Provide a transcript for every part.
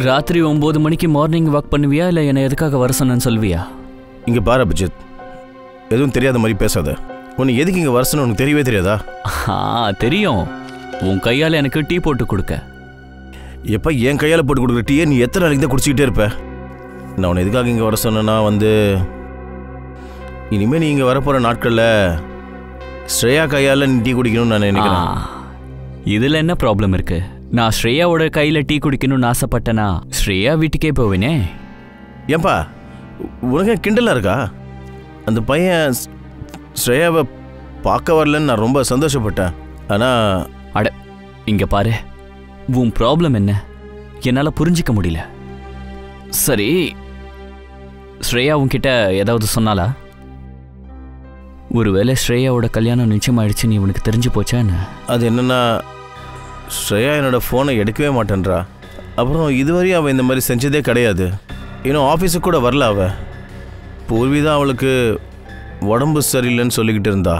ராத்திரி 9 மணிக்கு morning walk பண்ணுவியா இல்லை என்னை எதுக்காக வர சொன்னு சொல்வியா? இங்கே பாரு அபிஜித், எதுவும் தெரியாத மாதிரி பேசாத. உனக்கு எதுக்கு இங்கே வரசன்னு உனக்கு தெரியவே தெரியாதா? தெரியும். உன் கையால் எனக்கு டீ போட்டு கொடுக்க. எப்போ என் கையால் போட்டு கொடுக்குற டீயை நீ எத்தனை நாளைக்கு தான் குடிச்சிக்கிட்டே இருப்ப? நான் உன்னை எதுக்காக இங்கே வர சொன்னேன்னா இனிமேல் நீ இங்கே வரப்போகிற நாட்களில் ஸ்ரேயா கையால் நீ டீ குடிக்கணும்னு நான் நினைக்கிறேன். இதில் என்ன ப்ராப்ளம் இருக்கு? நான் ஸ்ரேயாவோட கையில் டீ குடிக்கணும்னு ஆசைப்பட்டேன்னா ஸ்ரேயா வீட்டுக்கே போவேனே. ஏன்பா உனக்கு கிண்டலாக இருக்கா? அந்த பையன் ஸ்ரேயாவை பார்க்க வரலன்னு நான் ரொம்ப சந்தோஷப்பட்டேன். ஆனால் இங்கே பாரு, உன் ப்ராப்ளம் என்ன என்னால் புரிஞ்சிக்க முடியல. சரி, ஸ்ரேயா உன்கிட்ட ஏதாவது சொன்னாலா? ஒருவேளை ஸ்ரேயாவோட கல்யாணம் நிச்சயமாயிடுச்சுன்னு இவனுக்கு தெரிஞ்சு போச்சா என்ன? அது என்னன்னா, ஸ்ரேயா என்னோட ஃபோனை எடுக்கவே மாட்டேன்றா. அப்புறம் இதுவரையும் அவள் இந்த மாதிரி செஞ்சதே கிடையாது. இன்னும் ஆஃபீஸுக்கு கூட வரல அவள். பூர்விதான் அவளுக்கு உடம்பு சரியில்லைன்னு சொல்லிக்கிட்டு இருந்தா.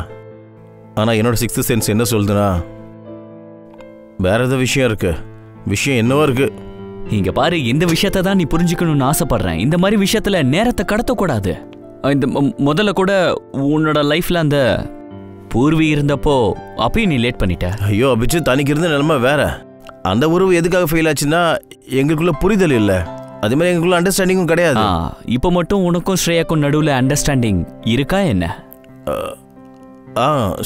ஆனால் என்னோட 6th சென்ஸ் என்ன சொல்லுதுன்னா, வேற ஏதோ விஷயம் இருக்கு. விஷயம் என்னவோ இருக்கு. இங்க பாரு, இந்த விஷயத்தை தான் நீ புரிஞ்சுக்கணும்னு ஆசைப்படுறேன். இந்த மாதிரி விஷயத்துல நேரத்தை கடத்தக்கூடாது. இந்த முதல்ல கூட உன்னோட லைஃப்ல அந்த பூர்வி இருந்தப்போ அப்பயும் நீ லேட் பண்ணிட்ட. ஐயோ அபிஜித், தனிக்கு இருந்த நிலைமை வேற. அந்த உறவு எதுக்காக ஃபெயில் ஆச்சுன்னா எங்களுக்குள்ள புரிதல் இல்லை, அதே மாதிரி எங்களுக்குள்ள அண்டர்ஸ்டாண்டிங்கும் கிடையாது. இப்போ மட்டும் உனக்கும் ஸ்ரேயாக்கும் நடுவில் அண்டர்ஸ்டாண்டிங் இருக்கா என்ன?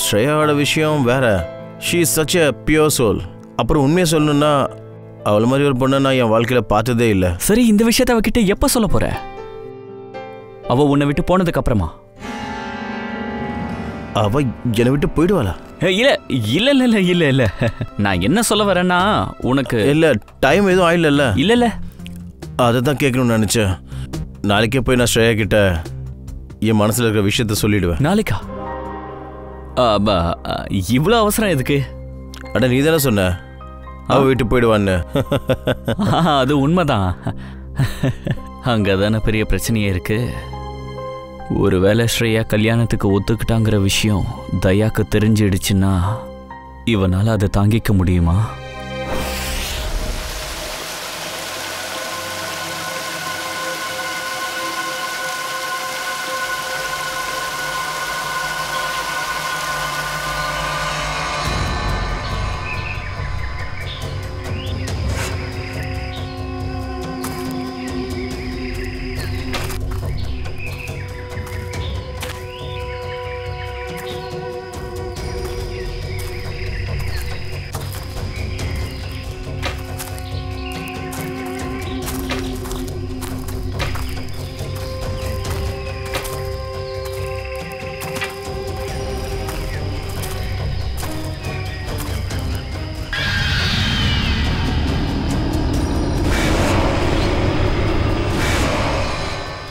ஸ்ரேயாவோட விஷயம் வேற. She is such a pure soul. அப்புறம் உண்மையை சொல்லணும்னா அவளை மாதிரி ஒரு பொண்ணை நான் என் வாழ்க்கையில் பார்த்ததே இல்லை. சரி, இந்த விஷயத்தை அவகிட்ட எப்போ சொல்ல போற? அவ உன்னை விட்டு போனதுக்கு அப்புறமா? அவ என்னை விட்டு போயிடுவாளா? இல்ல இல்ல இல்ல இல்ல இல்ல, நான் என்ன சொல்ல வரேன்னா, உனக்கு இல்ல டைம் எதுவும் ஆயிடல. இல்ல இல்ல, அதை தான் கேட்கணும்னு நினைச்சேன். நாளைக்கே போய் நான் ஸ்ரேயா கிட்ட என் மனசுல இருக்கிற விஷயத்த சொல்லிடுவேன். நாளைக்கா? இவ்வளோ அவசரம் எதுக்கு? அட நீ தானே சொன்ன அவ வீட்டு போயிடுவான்னு. அது உண்மைதான். அங்கதானே பெரிய பிரச்சனையே இருக்கு. ஒருவேளை ஸ்ரேயா கல்யாணத்துக்கு ஒத்துக்கிட்டாங்கிற விஷயம் தயாக்கு தெரிஞ்சிடுச்சுன்னா இவனால அதை தாங்கிக்க முடியுமா?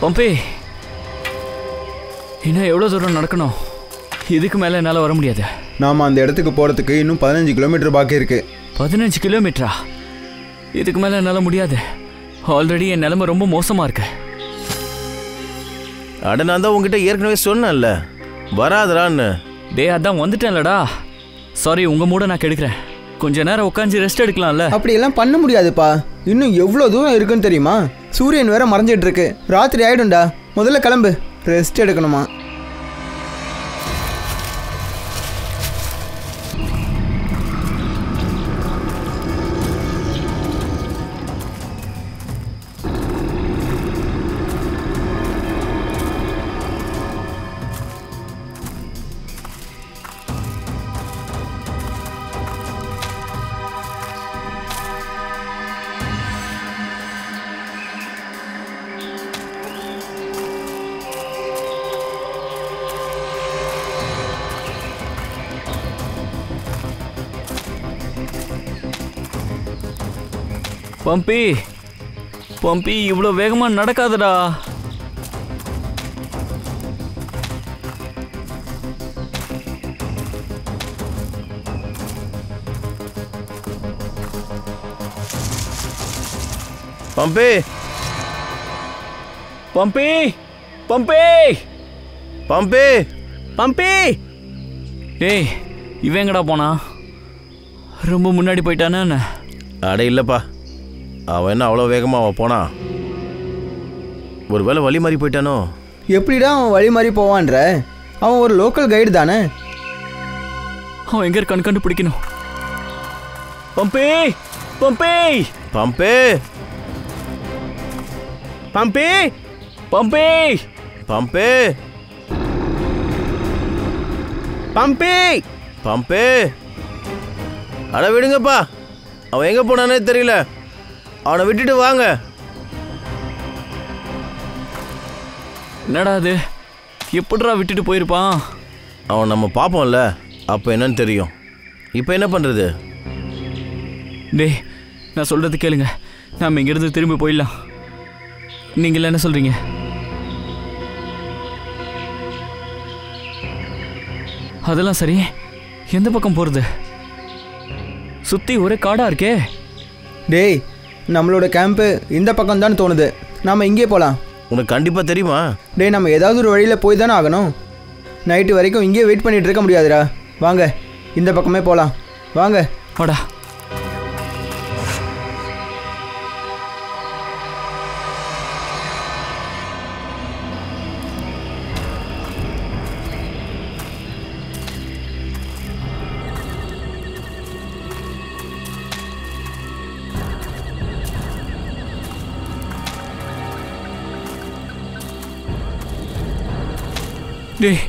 பம்பே, இன்னும் எவ்வளோ தூரம் நடக்கணும்? இதுக்கு மேலே என்னால் வர முடியாது. நாம் அந்த இடத்துக்கு போகிறதுக்கு இன்னும் 15 கிலோமீட்டர் பாக்கி இருக்கு. 15 கிலோமீட்டரா? இதுக்கு மேலே என்னால் முடியாது. ஆல்ரெடி என் நிலைமை ரொம்ப மோசமாக இருக்கு. அட நான் தான் உங்ககிட்ட ஏற்கனவே சொன்னேன்ல வராதரான்னு. அதான் வந்துட்டேன்லடா. சாரி, உங்கள் மூட நான் கெடுக்கிறேன். கொஞ்ச நேரம் உட்காந்து ரெஸ்ட் எடுக்கலாம்ல? அப்படியெல்லாம் பண்ண முடியாதுப்பா. இன்னும் எவ்வளோ தூரம் இருக்குன்னு தெரியுமா? சூரியன் வேற மறைஞ்சிட்டு இருக்கு. ராத்திரி ஆயிடும்டா. முதல்ல கிளம்பு, ரெஸ்ட் எடுக்கணுமா? பம்பி, பம்பி, இவ்வளோ வேகமாக நடக்காதடா. Bambi, Bambi, Bambi, Bambi, Bambi. ஏய், இவன் எங்கடா போனா? ரொம்ப முன்னாடி போயிட்டானே. அட இல்லைப்பா, அவன் என்ன அவ்வளோ வேகமாக அவன் போனா? ஒரு வேளை வழி மாறி போயிட்டானோ? எப்படிடா அவன் வழி மாறி போவான்ற? அவன் ஒரு லோக்கல் கைடு தானே. அவன் எங்க இருக்கான்னு கண்டுபிடிக்கணும். பம்பே பம்பே பம்பே பம்பே பம்பே பம்பே பம்பே பம்பே அட விடுங்கப்பா, அவன் எங்கே போனானே தெரியல. அவனை விட்டுட்டு வாங்க. என்னடா அது, எப்படிடா விட்டுட்டு போயிருப்பான்? அவன் நம்ம பார்ப்போம்ல, அப்போ என்னன்னு தெரியும். இப்போ என்ன பண்ணுறது? டேய், நான் சொல்றது கேளுங்க. நாம் இங்கிருந்து திரும்பி போயிடலாம். நீங்கள் என்ன சொல்றீங்க? அதெல்லாம் சரி, எந்த பக்கம் போகிறது? சுற்றி ஒரே காடாக இருக்கே. டேய், நம்மளோட கேம்ப்பு இந்த பக்கம் தான் தோணுது. நாம் இங்கே போகலாம். உனக்கு கண்டிப்பாக தெரியுமா? டேய், நம்ம ஏதாவது ஒரு வழியில் போய் தானே ஆகணும். நைட்டு வரைக்கும் இங்கே வெயிட் பண்ணிகிட்டு இருக்க முடியாதுடா. வாங்க, இந்த பக்கமே போகலாம். வாங்க. வாடா. டேய்,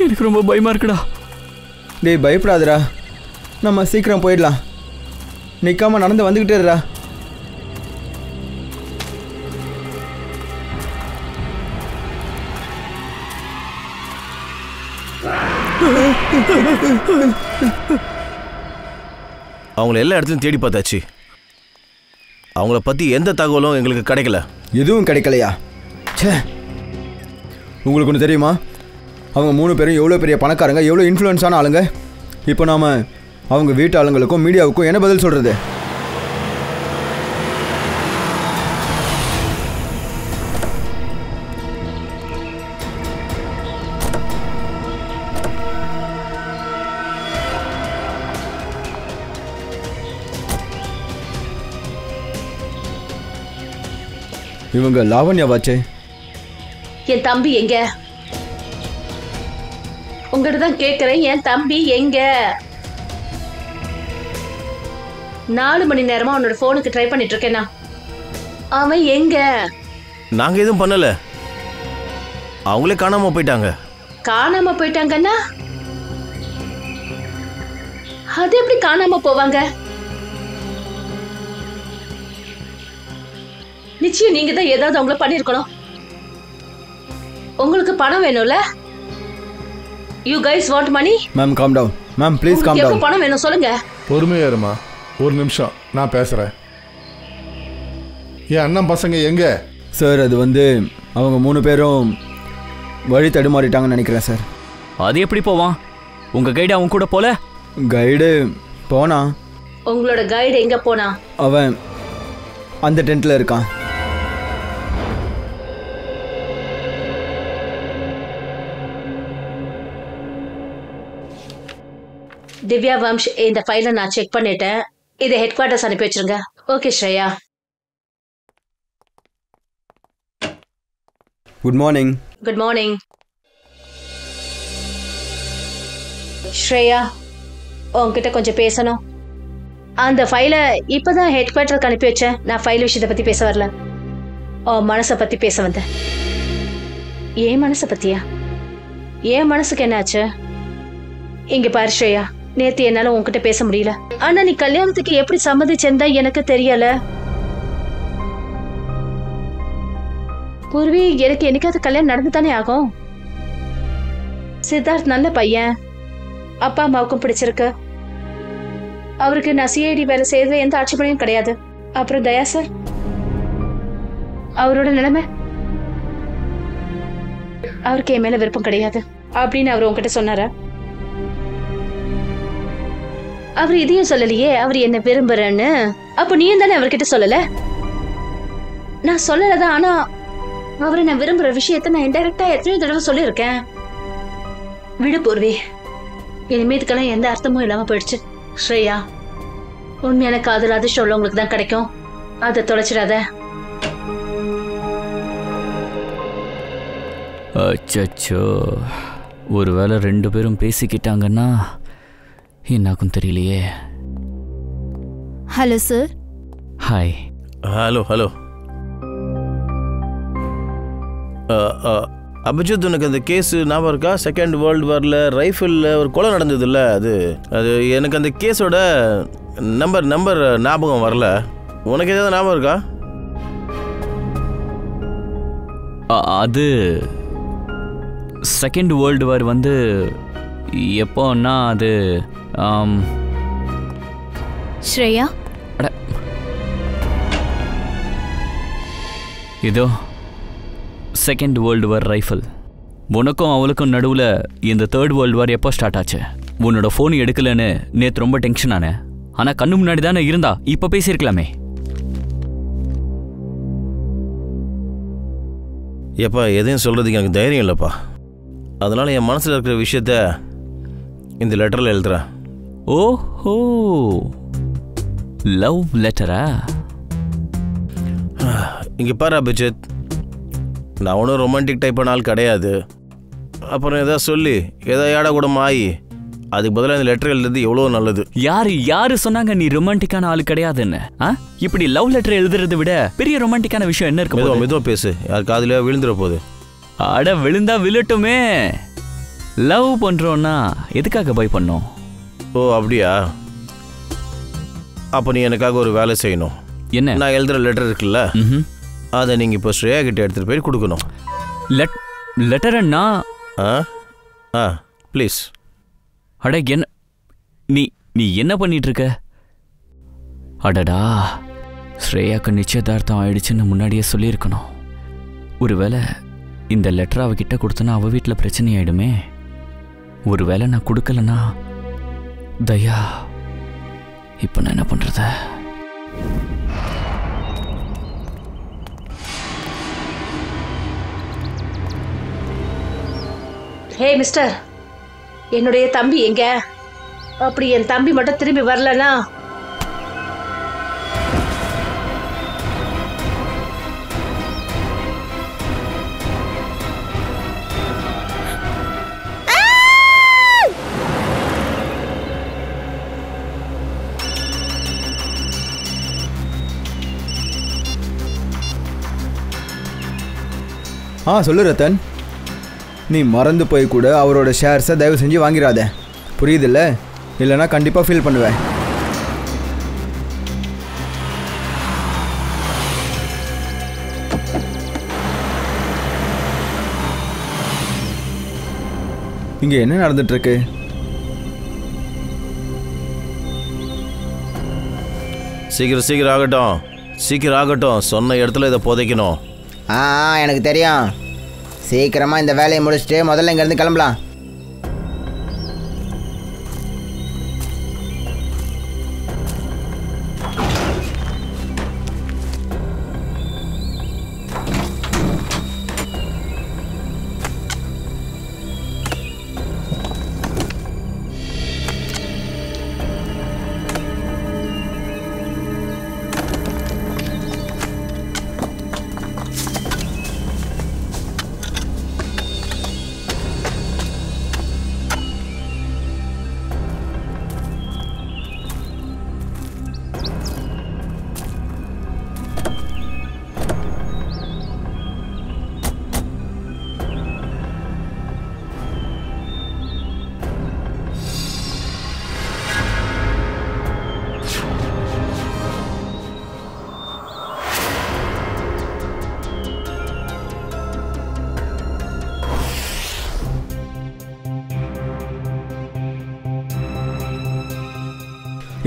எனக்கு ரொம்ப பயமாக இருக்குடா. டேய், பயப்படாதடா. நம்ம சீக்கிரம் போயிடலாம். நிற்காம நடந்து வந்துக்கிட்டே இருடா. அவங்கள எல்லா இடத்துலையும் தேடி பார்த்தாச்சு. அவங்கள பற்றி எந்த தகவலும் எங்களுக்கு கிடைக்கல. எதுவும் கிடைக்கலையா? ச்சே, உங்களுக்கு ஒன்று தெரியுமா? அவங்க 3 பேரும் எவ்வளோ பெரிய பணக்காரங்க, எவ்வளோ இன்ஃப்ளூயன்ஸான ஆளுங்க. இப்போ நாம் அவங்க வீட்டு ஆளுங்களுக்கும் மீடியாவுக்கும் என்ன பதில் சொல்கிறது? இவங்க லாவண்யாவாச்சே. என் தம்பி எங்க? உங்ககிட்ட தான் கேட்கிறேன், என் தம்பி எங்க? 4 மணி நேரமா அவனோட போனுக்கு ட்ரை பண்ணிட்டு இருக்கேனா. அவன் எங்க? நாங்கள் எதுவும் பண்ணல, அவங்களே காணாம போயிட்டாங்க. காணாம போயிட்டாங்கன்னா அது எப்படி காணாம போவாங்க? நிச்சயம் நீங்க தான் ஏதாவது அவங்கள பண்ணிருக்கணும். உங்களுக்கு பணம் வேணும்ல? You guys want money? Ma'am, calm down. Ma'am, please calm down. எப்போ பணம் வேணும் சொல்லுங்க. பொறுமையா இருமா, ஒரு நிமிஷம் நான் பேசுறேன். என் அண்ணன் பசங்க எங்க? சார், அது வந்து அவங்க 3 பேரும் வழி தடுமாறிட்டாங்கன்னு நினைக்கிறேன் சார். அது எப்படி போவான்? உங்கள் கைடு அவன் கூட போல? கைடு போனா. உங்களோட கைடு எங்க போனா? அவன் அந்த டென்ட்டில் இருக்கான். திவ்யா வம்ஷ், இந்த ஃபைலை நான் செக் பண்ணிட்டேன். இதை ஹெட் குவார்ட்டர்ஸ் அனுப்பி வச்சிருங்க. Okay Shreya. Good morning. Good morning. Shreya, உங்ககிட்ட கொஞ்சம் பேசணும். அந்த ஃபைலை இப்பதான் ஹெட் குவார்ட்டருக்கு அனுப்பி வச்சேன். நான் ஃபைல் விஷயத்தை பத்தி பேச வரல, உன் மனசை பத்தி பேச வந்தேன். ஏன் மனசை பத்தியா? ஏன் மனசுக்கு என்னாச்சு? இங்க பாரு ஸ்ரேயா, நேத்து என்னால உன்கிட்ட பேச முடியல. ஆனா நீ கல்யாணத்துக்கு எப்படி சம்மதிச்சேன்தா எனக்கு தெரியல. பூர்வி, எனக்கு என்னைக்காவது கல்யாணம் நடந்துதானே ஆகும். சித்தார்த் நல்ல பையன், அப்பா அம்மாவுக்கும் பிடிச்சிருக்கு. அவருக்கு நான் சிஐடி வேலை செய்யறதுல எந்த ஆட்சேபனையும் கிடையாது. அப்புறம் தயா சார், அவரோட நிலைமை, அவருக்கு என் மேல விருப்பம் கிடையாது அப்படின்னு அவர் உங்ககிட்ட சொன்னாரா? அவர் இதையும் சொல்லலையே, அவர் என்ன விரும்புறேன்னு. அப்ப நீயும் தானே அவர்கிட்ட சொல்லல? நான் சொல்லலதான், ஆனா அவரை நான் விரும்புற விஷயத்த நான் இன்டைரக்டா எத்தனையோ தடவை சொல்லியிருக்கேன். விடு பூர்வி, இனிமே இதுக்கெல்லாம் எந்த அர்த்தமும் இல்லாம போயிடுச்சு. ஸ்ரேயா, உண்மையான காதல் அதிர்ஷ்டம் உள்ளவங்களுக்கு தான் கிடைக்கும். அதை தொலைச்சிடாத. அச்சோ, ஒருவேளை 2 பேரும் பேசிக்கிட்டாங்கன்னா என்னாக்கும் தெரியலையே. Hello sir. Hi. Hello hello. Abhijit, உனக்கு அந்த கேஸ் ஞாபகம் இருக்கா? செகண்ட் வேர்ல்டு வாரில் ரைஃபிளில் ஒரு கொலை நடந்ததுல்ல, அது எனக்கு அந்த கேஸோட நம்பர் ஞாபகம் வரல. உனக்கு ஏதாவது ஞாபகம் இருக்கா? அது செகண்ட் வேர்ல்டு வார் வந்து எப்போன்னா அது ஸ்ரேயா, இதோ செகண்ட் வேர்ல்டு வார் ரைஃபிள். உனக்கும் அவளுக்கும் நடுவில் இந்த தேர்ட் வேர்ல்டு வார் எப்போ ஸ்டார்ட் ஆச்சு? உன்னோட ஃபோன் எடுக்கலன்னு நேற்று ரொம்ப டென்ஷன் ஆனேன். ஆனால் கண்ணு முன்னாடி தானே இருந்தா, இப்போ பேசியிருக்கலாமே. ஏப்பா, எதையும் சொல்கிறதுக்கு எனக்கு தைரியம் இல்லைப்பா. அதனால் என் மனசில் இருக்கிற விஷயத்த இந்த லெட்டரில் எழுதுறேன். ஓஹோ, லவ் லெட்டரா? இங்கே பாரு அபிஜித், நான் ஒன்றும் ரொமான்டிக் டைப்பான ஆள் கிடையாது. அப்புறம் எதாவது சொல்லி ஏதாவது ஏடா கூட ஆகி அதுக்கு பதிலாக இந்த லெட்டர் எழுதுறது எவ்வளோ நல்லது. யாரு சொன்னாங்க நீ ரொமான்டிக்கான ஆள் கிடையாதுன்னு? இப்படி லவ் லெட்டர் எழுதுறதை விட பெரிய ரொமான்டிக்கான விஷயம் என்ன இருக்கு? மெதுவா பேசு, யார் காதுலயா விழுந்துற போகுது. அட, விழுந்தா விழட்டுமே. லவ் பண்றோம்னா எதுக்காக பை பண்ணோம்? ஓ அப்படியா? அப்போ நீ எனக்காக ஒரு வேலை செய்யணும். என்ன? நான் எழுதுகிற லெட்டர் இருக்குல்ல, அதை நீங்கள் இப்போ ஸ்ரேயா கிட்ட எடுத்துகிட்டு போய் கொடுக்கணும். லெட்டர்னா? ப்ளீஸ். அட, என்ன நீ என்ன பண்ணிட்டு இருக்க? அடடா, ஸ்ரேயாக்கு நிச்சயதார்த்தம் ஆயிடுச்சுன்னு முன்னாடியே சொல்லியிருக்கணும். ஒருவேளை இந்த லெட்டர் அவகிட்ட கொடுத்தனா அவ வீட்டில் பிரச்சனை ஆயிடுமே. ஒருவேளை நான் கொடுக்கலனா தயா, இப்போ நான் என்ன பண்றது? ஹே மிஸ்டர், என்னுடைய தம்பி எங்க? அப்படி என் தம்பி மட்டும் திரும்பி வரலனா சொல்லு ரத்தன். நீ மறந்து போய் கூட அவரோட ஷேர்ஸை தயவு செஞ்சு வாங்கிடாத, புரியுதில்ல? இல்லைனா கண்டிப்பாக ஃபீல் பண்ணுவேன். இங்கே என்ன நடந்துட்டுருக்கு? சீக்கிரம் ஆகட்டும். சொன்ன இடத்துல இதை புதைக்கணும். எனக்கு தெரியும். சீக்கிரமாக இந்த வேலையை முடிச்சுட்டு முதல்ல இங்கேருந்து கிளம்பலாம்.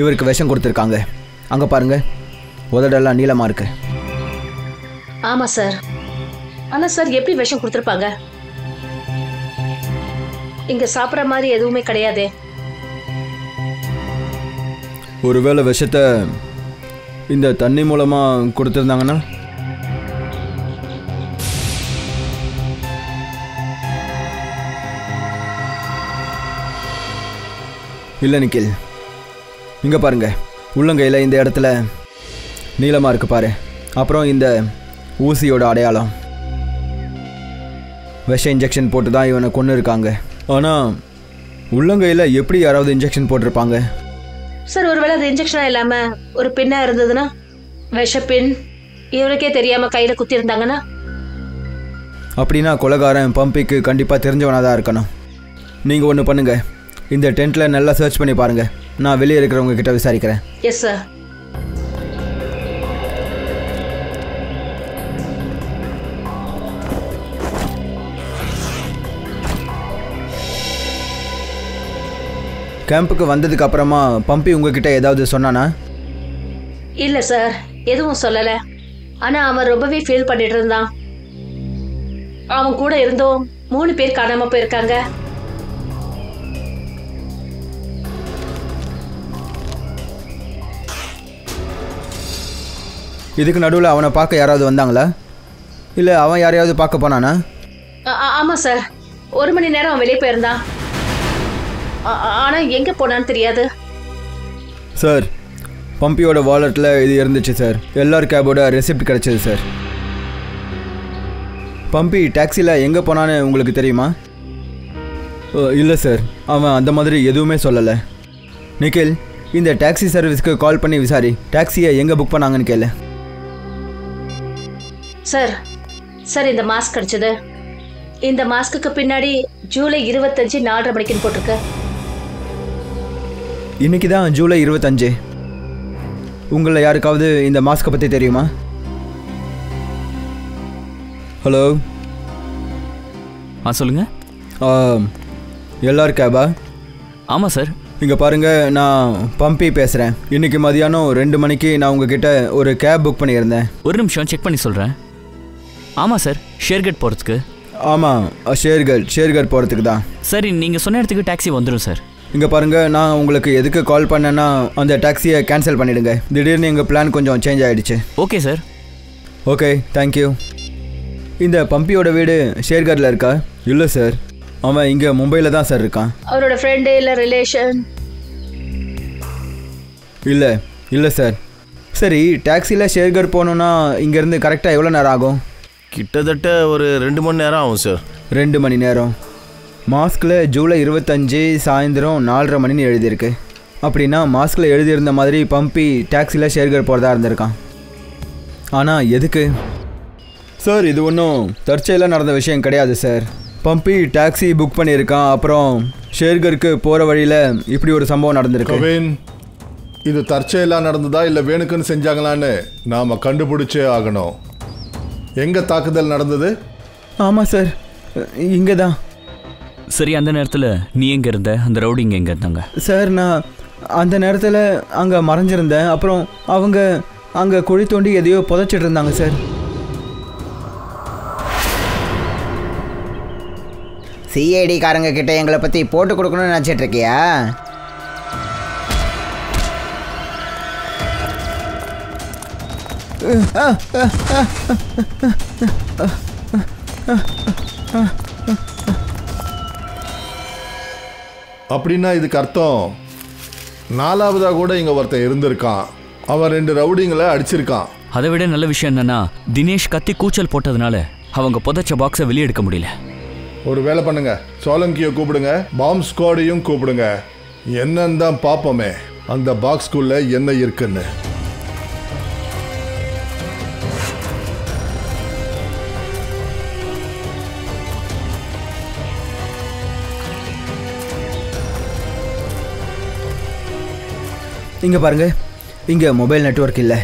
இவருக்கு விஷம் கொடுத்துருக்காங்க. அங்கே பாருங்க, உதடெல்லாம் நீளமாக இருக்கு. ஆமாம் சார். ஆனால் சார், எப்படி விஷம் கொடுத்துருப்பாங்க? இங்கே சாப்பிட்ற மாதிரி எதுவுமே கிடையாதே. ஒருவேளை விஷத்தை இந்த தண்ணி மூலமாக கொடுத்துருந்தாங்கன்னா? இல்லை நிக்கில், இங்கே பாருங்க, உள்ளங்கையில் இந்த இடத்துல நீளமாக இருக்கு பாரு. அப்புறம் இந்த ஊசியோட அடையாளம். விஷ இன்ஜெக்ஷன் போட்டு தான் இவனை கொன்று இருக்காங்க. ஆனால் உள்ளங்கையில் எப்படி யாராவது இன்ஜெக்ஷன் போட்டிருப்பாங்க? சார், ஒருவேளை அது இன்ஜெக்ஷனா இல்லாம ஒரு பின்னா இருந்ததுன்னா, விஷப்பின் இவருக்கே தெரியாம கையில குத்தி இருந்தாங்கன்னா? அப்படின்னா கொலைகாரன் பம்பிக்கு கண்டிப்பாக தெரிஞ்சவனாக தான் இருக்கணும். நீங்கள் ஒன்று பண்ணுங்கள், இந்த டென்ட்டில் நல்லா சர்ச் பண்ணி பாருங்கள். நான் வெளியே இருக்கிறவங்க கிட்ட விசாரிக்கிறேன். Yes sir. கேம்புக்கு வந்ததுக்கு அப்புறமா பம்பி உங்ககிட்ட ஏதாவது சொன்னானா? இல்லை சார், எதுவும் சொல்லலை. ஆனால் அவன் ரொம்பவே ஃபீல் பண்ணிட்டு இருந்தான். அவன் கூட இருந்தோம் 3 பேர் காணாமல் போயிருக்காங்க. இதுக்கு நடுவில் அவனை பார்க்க யாராவது வந்தாங்களா? இல்லை அவன் யாரையாவது பார்க்க போனானா? ஆமாம் சார், 1 மணி நேரம் அவன் வெளியே போயிருந்தான். ஆனால் எங்கே போனான்னு தெரியாது சார். பம்பியோட வாலெட்டில் இது இருந்துச்சு சார். எல்லார் கேபோட ரெசிப்ட் கிடச்சிது சார். பம்பி டாக்ஸியில் எங்கே போனான்னு உங்களுக்கு தெரியுமா? இல்லை சார், அவன் அந்த மாதிரி எதுவுமே சொல்லலை. நிக்கில், இந்த டாக்ஸி சர்வீஸ்க்கு கால் பண்ணி விசாரி, டாக்ஸியை எங்கே புக் பண்ணாங்கன்னு கேளு. சார். சார், இந்த மாஸ்க் கிடச்சிது. இந்த மாஸ்க்குக்கு பின்னாடி ஜூலை 25 4:30 மணிக்குன்னு போட்டிருக்கு. இன்னைக்கு தான் ஜூலை 25. உங்களை யாருக்காவது இந்த மாஸ்க்கை பற்றி தெரியுமா? ஹலோ. சொல்லுங்க. எல்லார் கேபா? ஆமாம் சார். இங்கே பாருங்கள், நான் பம்பி பேசுகிறேன். இன்றைக்கி மதியானம் 2 மணிக்கு நான் உங்ககிட்ட ஒரு கேப் புக் பண்ணியிருந்தேன். ஒரு நிமிஷம் செக் பண்ணி சொல்கிறேன். ஆமாம் சார், ஷேர்கட் போகிறதுக்கு. ஆமாம், ஷேர்கட் போகிறதுக்கு தான். சரி, நீங்கள் சொன்ன இடத்துக்கு டாக்ஸி வந்துடும் சார். இங்கே பாருங்கள், நான் உங்களுக்கு எதுக்கு கால் பண்ணேன்னா அந்த டாக்ஸியை கேன்சல் பண்ணிவிடுங்க. திடீர்னு எங்கள் பிளான் கொஞ்சம் சேஞ்ச் ஆகிடுச்சு. Okay sir. Okay, thank you. இந்த பம்பியோட வீடு ஷேர்கரில் இருக்கா? இல்லை சார், அவன் இங்கே மும்பையில் தான் சார் இருக்கான். அவரோட ஃப்ரெண்டு இல்லை ரிலேஷன்? இல்லை சார். சரி, டாக்ஸியில் ஷேர்கர் போகணுன்னா இங்கேருந்து கரெக்டாக எவ்வளோ நேரம் ஆகும்? கிட்டத்தட்ட ஒரு 2 மணி நேரம் ஆகும் சார். 2 மணி நேரம். மாஸ்கில் ஜூலை 25 சாயந்தரம் 4:30 மணின்னு எழுதியிருக்கு. அப்படின்னா மாஸ்கில் எழுதியிருந்த மாதிரி பம்பி டாக்ஸியில் ஷேர்கர் போகிறதா இருந்திருக்கான். ஆனால் எதுக்கு சார்? இது ஒன்றும் தற்செயலாக நடந்த விஷயம் கிடையாது சார். பம்பி டாக்ஸி புக் பண்ணியிருக்கான். அப்புறம் ஷேர்கருக்கு போகிற வழியில் இப்படி ஒரு சம்பவம் நடந்திருக்கு. இது தற்செயலாக நடந்ததா இல்லை வேணுக்குன்னு செஞ்சாங்களான்னு நாம் கண்டுபிடிச்சே ஆகணும். எங்கே தாக்குதல் நடந்தது? ஆமாம் சார், இங்கே தான். சரி, அந்த நேரத்தில் நீ எங்கே இருந்த? அந்த ரவுடிங்க எங்கே இருந்தாங்க? சார், நான் அந்த நேரத்தில் அங்கே மறைஞ்சிருந்தேன். அப்புறம் அவங்க அங்கே குழி தோண்டி எதையோ புதைச்சிட்டு இருந்தாங்க சார். சிஐடி காரங்க கிட்ட எங்களை பற்றி போட்டு கொடுக்கணும்னு நினச்சிட்டு இருக்கியா? அப்படின்னா இதுக்கு அர்த்தம் 4வதாக கூட இங்கே ஒருத்தன் இருந்திருக்கான். அவன் 2 ரவுடிங்களை அடிச்சிருக்கான். அதை விட நல்ல விஷயம் என்னன்னா, தினேஷ் கத்தி கூச்சல் போட்டதுனால அவங்க புதைச்ச பாக்ஸை வெளியே எடுக்க முடியல. ஒரு வேலை பண்ணுங்க, சோலங்கியை கூப்பிடுங்க, பாம்ப் ஸ்குவாடையும் கூப்பிடுங்க. என்னன்னு தான் பார்ப்போமே அந்த பாக்ஸ்குள்ள என்ன இருக்குன்னு. இங்கே பாருங்கள், இங்கே மொபைல் நெட்வொர்க் இல்லை.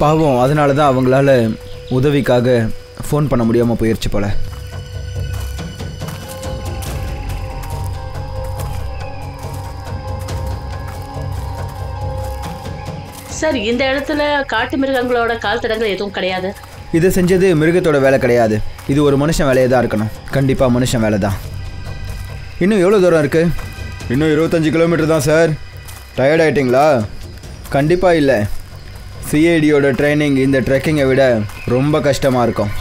பாவம், அதனால தான் அவங்களால உதவிக்காக ஃபோன் பண்ண முடியாமல் போயிடுச்சு போல. சார், இந்த இடத்துல காட்டு மிருகங்களோட கால் தடங்கள் எதுவும் கிடையாது. இதை செஞ்சது மிருகத்தோட வேலை கிடையாது. இது ஒரு மனுஷன் வேலையை தான் இருக்கணும். கண்டிப்பாக மனுஷன் வேலை தான். இன்னும் எவ்வளோ தூரம் இருக்குது? இன்னும் 25 கிலோமீட்டர் தான் சார். டயர்ட் ஆகிட்டிங்களா? கண்டிப்பாக இல்லை. சிஐடியோட ட்ரைனிங் இந்த ட்ரெக்கிங்கை விட ரொம்ப கஷ்டமாக இருக்கும்.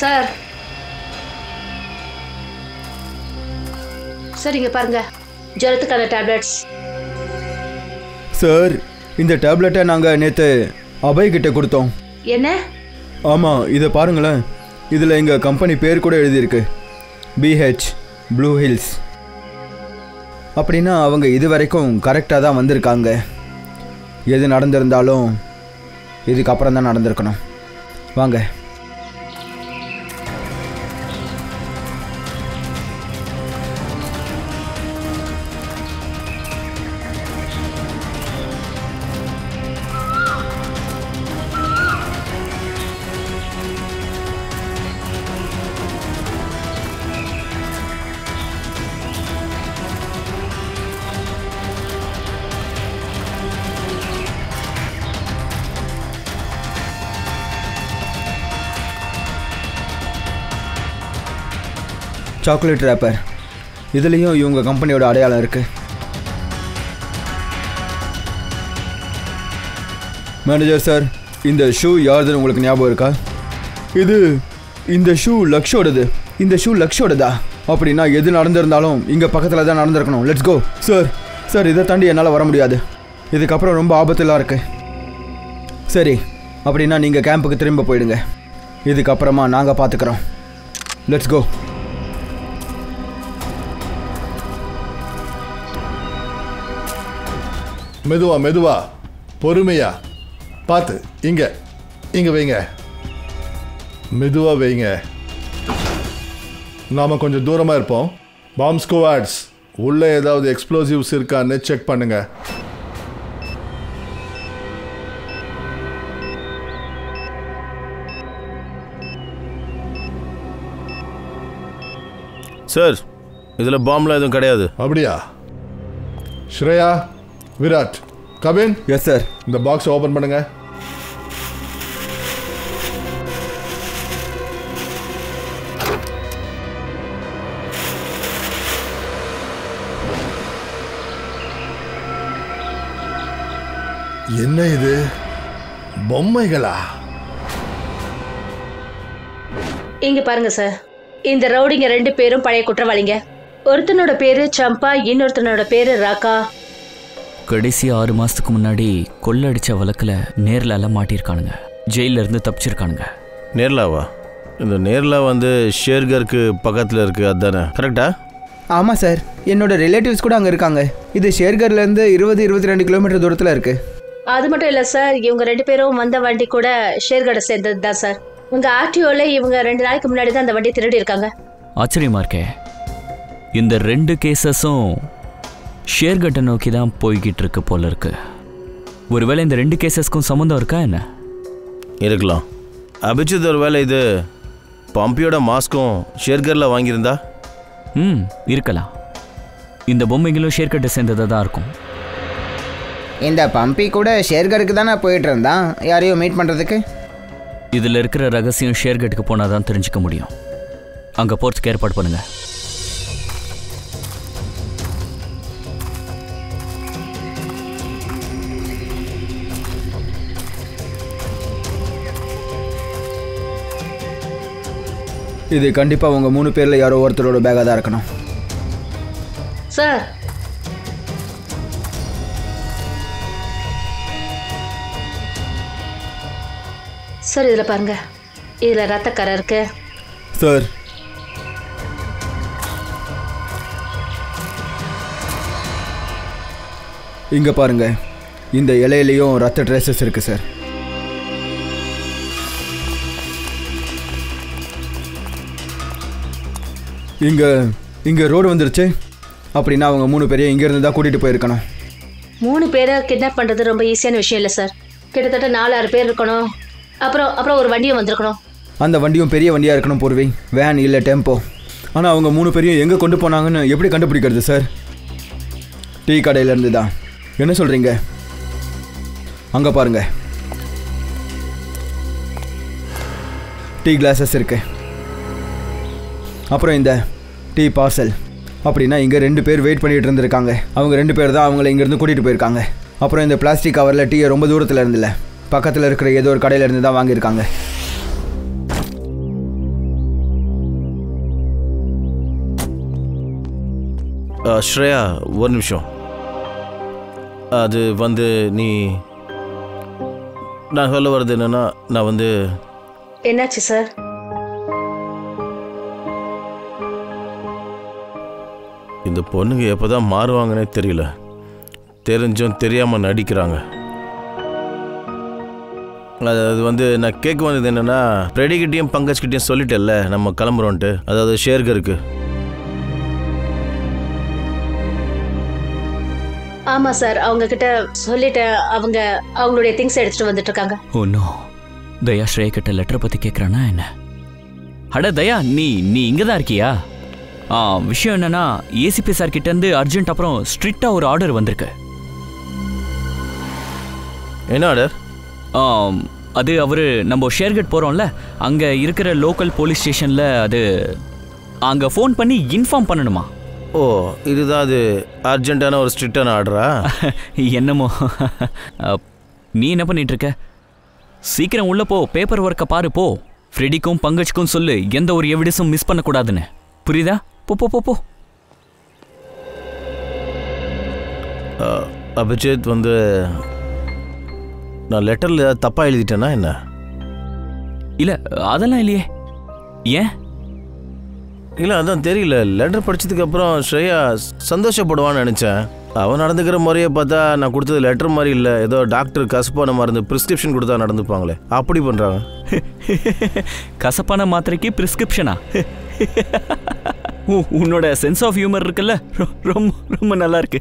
சார் இங்க பாருங்க, ஜுரத்துக்கான டேப்லெட்ஸ். சார், இந்த டேப்லெட்டை நாங்கள் நேற்று அபய் கிட்ட கொடுத்தோம். என்ன? ஆமாம், இதை பாருங்களேன். இதில் எங்கள் கம்பெனி பேர் கூட எழுதியிருக்கு, BH ப்ளூ ஹில்ஸ். அப்படின்னா அவங்க இது வரைக்கும் கரெக்டாக தான் வந்திருக்காங்க. எது நடந்திருந்தாலும் இதுக்கப்புறம் தான் நடந்திருக்கணும். வாங்க. சாக்லேட் ரேப்பர், இதுலேயும் இவங்க கம்பெனியோட அடையாளம் இருக்குது. மேனேஜர் சார், இந்த ஷூ யாருதுன்னு உங்களுக்கு ஞாபகம் இருக்கா? இந்த ஷூ லக்ஷோடது. இந்த ஷூ லக்ஷோடதா? அப்படின்னா எது நடந்திருந்தாலும் இங்கே பக்கத்தில் தான் நடந்திருக்கணும். Let's go. சார், இதை தாண்டி என்னால் வர முடியாது. இதுக்கப்புறம் ரொம்ப ஆபத்துலாம் இருக்குது. சரி, அப்படின்னா நீங்கள் கேம்புக்கு திரும்ப போயிடுங்க. இதுக்கப்புறமா நாங்கள் பார்த்துக்குறோம். Let's go. மெதுவா பொறுமையா பார்த்து. இங்க வைங்க, மெதுவா வைங்க. நாம கொஞ்சம் தூரமா இருப்போம். பாம் ஸ்குவாட்ஸ், உள்ள ஏதாவது எக்ஸ்ப்ளோசிவ்ஸ் இருக்கான்னு செக் பண்ணுங்க. சார், இதில் பாம்லாம் எதுவும் கிடையாது. அப்படியா? ஸ்ரேயா, விராட், கபின். Yes sir. இந்த பாக்ஸ் ஓபன் பண்ணுங்க. என்ன இது? பொம்மைகளா? இங்க பாருங்க சார், இந்த ரவுடிங்க 2 பேரும் பழைய குற்றவாளிங்க. ஒருத்தனோட பேரு சம்பா, இன்னொருத்தனோட பேரு ராக்கா. கடைசி 6 மாசத்துக்கு முன்னாடி கொள்ளடிச்ச வழக்கில் நேர்லால மாட்டியிருக்கானுங்க. ஜெயில இருந்து தப்பிச்சிருக்கானுங்க. நேர்லாவா? இந்த நேர்லா வந்து ஷேர்கருக்கு பக்கத்தில் இருக்கு, அதுதானே? கரெக்டா? ஆமாம் சார், என்னோட ரிலேட்டிவ்ஸ் கூட அங்கே இருக்காங்க. இது ஷேர்கர்லேருந்து 20-22 கிலோமீட்டர் தூரத்தில் இருக்குது. அது மட்டும் இல்லை சார், இவங்க 2 பேரும் வந்த வண்டி கூட ஷேர்கரை சேர்ந்தது தான் சார். உங்க ஆர்டிஓல இவங்க 2 நாளைக்கு முன்னாடி தான் அந்த வண்டி திருடி இருக்காங்க. ஆச்சரியமா இருக்கே. இந்த 2 கேசஸும் ஷேர்கட்டை நோக்கி தான் போய்கிட்டு இருக்கு போல இருக்கு. ஒருவேளை இந்த 2 கேசஸ்க்கும் சம்மந்தம் இருக்கா என்ன? இருக்கலாம். அபிஜித், ஒரு வேளை இது பம்பியோட மாஸ்க்கும் ஷேர்கரில் வாங்கியிருந்தா? இருக்கலாம். இந்த பொம்மைகளும் ஷேர்கட்டை சேர்ந்ததாக தான் இருக்கும். இந்த பம்பி கூட ஷேர்கருக்கு தானே போயிட்டு இருந்தான், யாரையோ மீட் பண்ணுறதுக்கு. இதில் இருக்கிற ரகசியம் ஷேர்கட்டுக்கு போனால் தான் தெரிஞ்சுக்க முடியும். அங்கே போகிறதுக்கு ஏற்பாடு பண்ணுங்க. இது கண்டிப்பாக உங்கள் 3 பேரில் யாரோ ஒருத்தரோட பேக்காக தான் இருக்கணும். சார், இதில் பாருங்க, இதில் ரத்தக்கரை இருக்கு. சார், இங்கே பாருங்க, இந்த இலையிலையும் ரத்த ட்ரேசஸ் இருக்கு சார். இங்கே ரோடு வந்துருச்சு. அப்படின்னா அவங்க 3 பேரையும் இங்கேருந்து தான் கூட்டிகிட்டு போயிருக்கணும். 3 பேரை கிட்னாப் பண்ணுறது ரொம்ப ஈஸியான விஷயம் இல்லை சார். கிட்டத்தட்ட 4-6 பேர் இருக்கணும். அப்புறம் ஒரு வண்டியும் வந்திருக்கணும். அந்த வண்டியும் பெரிய வண்டியாக இருக்கணும் பூர்வி, வேன் இல்லை டெம்போ. ஆனால் அவங்க 3 பேரையும் எங்கே கொண்டு போனாங்கன்னு எப்படி கண்டுபிடிக்கிறது சார்? டீ கடையிலேருந்து தான். என்ன சொல்கிறீங்க? அங்கே பாருங்க, டீ கிளாஸஸ் இருக்கு. அப்புறம் இந்த டீ பார்சல். அப்படின்னா இங்கே 2 பேர் வெயிட் பண்ணிகிட்டு இருந்திருக்காங்க. அவங்க 2 பேர் தான் அவங்கள இங்கேருந்து கூட்டிகிட்டு போயிருக்காங்க. அப்புறம் இந்த பிளாஸ்டிக் கவரில் டீயை ரொம்ப தூரத்தில் இருந்தில்ல, பக்கத்தில் இருக்கிற ஏதோ ஒரு கடையில் இருந்து தான் வாங்கியிருக்காங்க. ஸ்ரேயா ஒரு நிமிஷம். அது வந்து நீ நான் சொல்ல வர்றது என்னன்னா, நான் வந்து என்னாச்சு சார்? இந்த பொண்ணுங்க எப்போதான் மாறுவாங்கன்னே தெரியல. தெரிஞ்சும் தெரியாமல் நடிக்கிறாங்க. அது வந்து நான் கேட்க வந்தது என்னன்னா, ஃப்ரெடிக்கிட்டையும் பங்கஜ்கிட்டையும் சொல்லிட்டேல்ல நம்ம கிளம்புறோன்ட்டு, அதாவது ஷேர்கருக்கு. ஆமா சார், அவங்க கிட்ட சொல்லிட்டேன். அவங்க அவங்களுடைய திங்ஸ் எடுத்துட்டு வந்துட்டு இருக்காங்க. Oh no. தயா ஸ்ரேயா கிட்ட லெட்டர் பத்தி கேட்குறானா என்ன? அட தயா, நீ இங்கே தான் இருக்கியா? விஷயம் என்னன்னா, ஏசிபி சார் கிட்ட இருந்து அர்ஜென்ட் அப்புறம் ஸ்ட்ரிக்டா ஒரு ஆர்டர் வந்திருக்கு. என்ன ஆர்டர்? அது அவரு நம்ம ஷேர்கட் போறோம்ல, அங்க இருக்கிற லோக்கல் போலீஸ் ஸ்டேஷன்ல அது அங்க ஃபோன் பண்ணி இன்ஃபார்ம் பண்ணணுமா? ஓ, இதுதான் அது அர்ஜென்ட்டான ஒரு ஸ்ட்ரிக்டான ஆர்டரா? என்னமோ. நீ என்ன பண்ணிட்டு இருக்க? சீக்கிரம் உள்ள போ, பேப்பர் ஒர்க்கை பாரு போ. ஃப்ரெடிக்கும் பங்கஜ்க்கும் சொல்லு எந்த ஒரு எவிடன்ஸும் மிஸ் பண்ணக்கூடாதுன்னு. புரியுதா? போ போ போ போ. அபிஜித் வந்து நான் லெட்டரில் ஏதாவது தப்பாக எழுதிட்டேன்னா என்ன? இல்லை அதெல்லாம் இல்லையே. ஏன்? இல்லை அதான் தெரியல. லெட்டர் படித்ததுக்கப்புறம் ஸ்ரேயா சந்தோஷப்படுவான்னு நினச்சேன். அவன் நடந்துக்கிற முறையை பார்த்தா நான் கொடுத்தது லெட்டர் மாதிரி இல்லை, ஏதோ டாக்டர் கசப்பான மருந்து ப்ரிஸ்கிரிப்ஷன் கொடுத்தா நடந்துப்பாங்களே அப்படி பண்ணுறாங்க. கசப்பான மாத்திரைக்கு ப்ரிஸ்கிரிப்ஷனா? உன்னோட சென்ஸ் ஆஃப் ஹியூமர் இருக்குல்ல, ரொம்ப ரொம்ப நல்லா இருக்கு.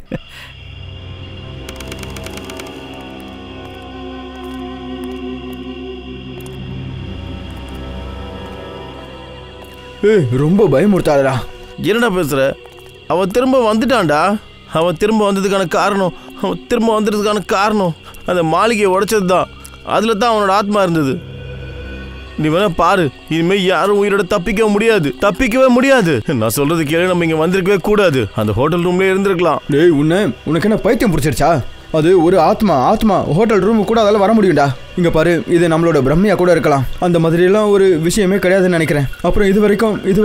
ரொம்ப பயமுறுத்தாதடா. என்னடா பேசுற? அவன் திரும்ப வந்துட்டான்டா. அவன் திரும்ப வந்ததுக்கான காரணம் அந்த மாளிகையை உடைச்சது தான். அதில் தான் அவனோட ஆத்மா இருந்தது. நீ வேணா பாரு, இனிமேல் யாரும் உயிரோட தப்பிக்கவே முடியாது. நான் சொல்றது கேளு, நம்ம இங்கே வந்திருக்கவே கூடாது. அந்த ஹோட்டல் ரூம்லேயே இருந்திருக்கலாம். டேய், உனக்கு என்ன பைத்தியம் பிடிச்சிருச்சா? அது ஒரு ஆத்மா ஹோட்டல் ரூமு கூட அதால வர முடியும்டா. இங்க பாரு, இது நம்மளோட பிரம்மையா கூட இருக்கலாம். அந்த மாதிரியெல்லாம் ஒரு விஷயமே கிடையாதுன்னு நினைக்கிறேன். அப்புறம் இது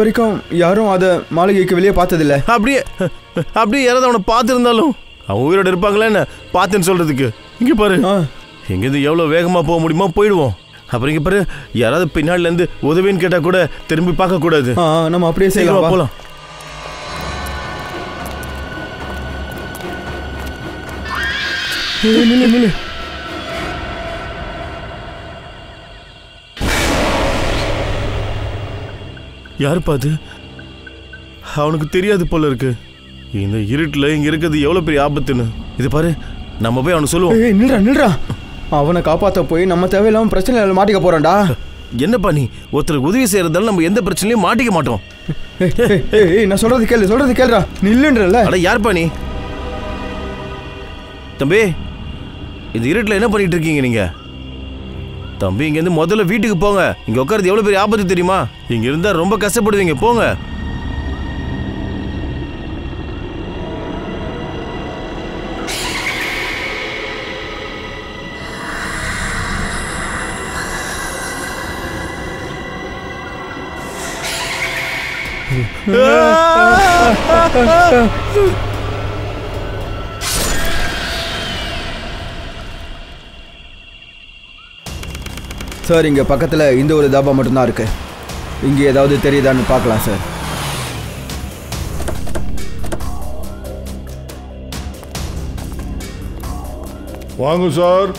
வரைக்கும் யாரும் அதை மாளிகைக்கு வெளியே பார்த்ததில்ல. அப்படியே யாராவது அவனை பார்த்துருந்தாலும் அவன் உயிரோட இருப்பாங்களா என்ன பார்த்தேன்னு சொல்றதுக்கு? இங்க பாரு, எங்கேருந்து எவ்வளோ வேகமாக போக முடியுமோ போயிடுவோம். அப்புறம் இங்க பாரு, யாராவது பின்னாடிலேருந்து உதவின்னு கேட்டால் கூட திரும்பி பார்க்க கூடாது. நம்ம அப்படியே செய்யலாம், போகலாம். நில்லு. யாரு பாத்து? அவனுக்கு தெரியாது போல இருக்கு இந்த இருட்டுல இங்க இருக்கிறது எவ்வளவு பெரிய ஆபத்துன்னு. இது பாரு, நம்ம போய் அவனுக்கு சொல்லுவோம். நில்றா. அவனை காப்பாற்ற போய் நம்ம தேவையில்லாம பிரச்சனை மாட்டிக்க போறோம்டா. என்னப்பா நீ? ஒருத்தருக்கு உதவி செய்யறதால நம்ம எந்த பிரச்சனையும் மாட்டிக்க மாட்டோம். நான் சொல்றது கேளுடா. நில்லுன்றல. அட யார்ப்பா நீ? தம்பி, இந்த இருட்டில் என்ன பண்ணிட்டு இருக்கீங்க நீங்க? தம்பி, இங்கேருந்து முதல்ல வீட்டுக்கு போங்க. இங்க உட்கார்றது எவ்வளவு பெரிய ஆபத்து தெரியுமா? இங்க இருந்தா ரொம்ப கஷ்டப்படுவீங்க. போங்க. சார், இங்கே பக்கத்தில் இந்த ஒரு தாபா மட்டும்தான் இருக்கு. இங்கே ஏதாவது தெரியுதான்னு பார்க்கலாம் சார். வாங்க சார்.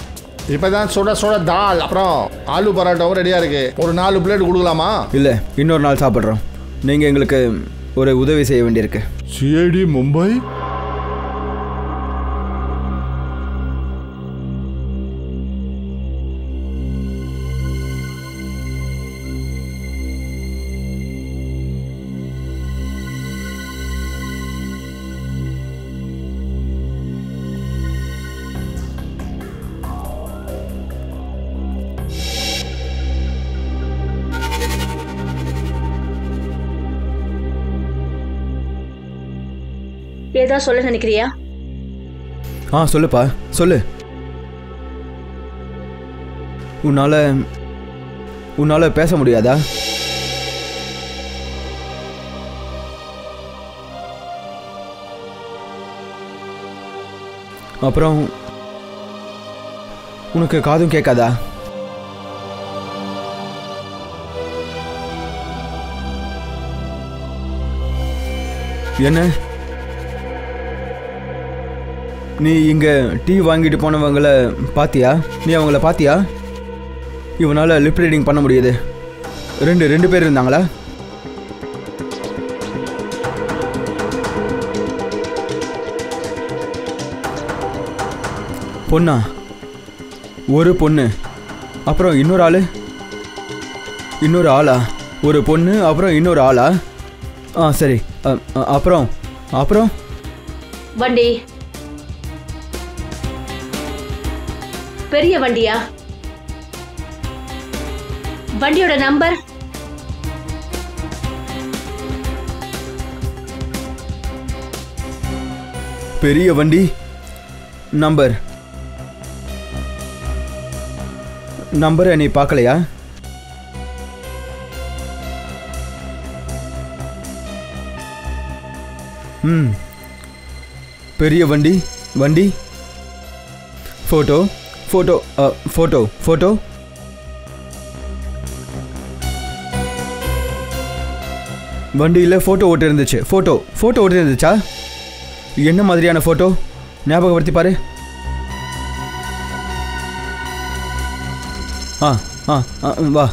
இப்போதான் சுட தால் அப்புறம் ஆலு பரோட்டாவும் ரெடியாக இருக்கு. ஒரு 4 பிளேட் கொடுக்கலாமா? இல்லை, இன்னொரு நாள் சாப்பிட்றோம். நீங்கள் எங்களுக்கு ஒரு உதவி செய்ய வேண்டியிருக்கு. சிஐடி மும்பை? ஏதா சொல்ல நினைக்கிறியா? சொல்லுப்பா, சொல்லு. உன்னால பேச முடியாதா? அப்புறம் உனக்கு காதும் கேட்காதா? என்ன நீ இங்க டீ வாங்கிட்டு போனவங்கள பாத்தியா? நீ அவங்கள பாத்தியா? இவனால லிப் ரீடிங் பண்ண முடியுது. ரெண்டு பேர் இருந்தாங்களா? பொண்ணா? ஒரு பொண்ணு அப்புறம் இன்னொரு ஆளா? ஒரு பொண்ணு அப்புறம் இன்னொரு ஆளா? சரி. அப்புறம் வண்டி பெரிய வண்டியா? வண்டியோட நம்பர்? பெரிய வண்டி நம்பரை நீ பார்க்கலையா? பெரிய வண்டி ஃபோட்டோ வண்டியில் ஃபோட்டோ ஓட்டு இருந்துச்சு. ஃபோட்டோ ஓட்டு இருந்துச்சா? என்ன மாதிரியான ஃபோட்டோ? ஞாபகப்படுத்தி பாரு. வா.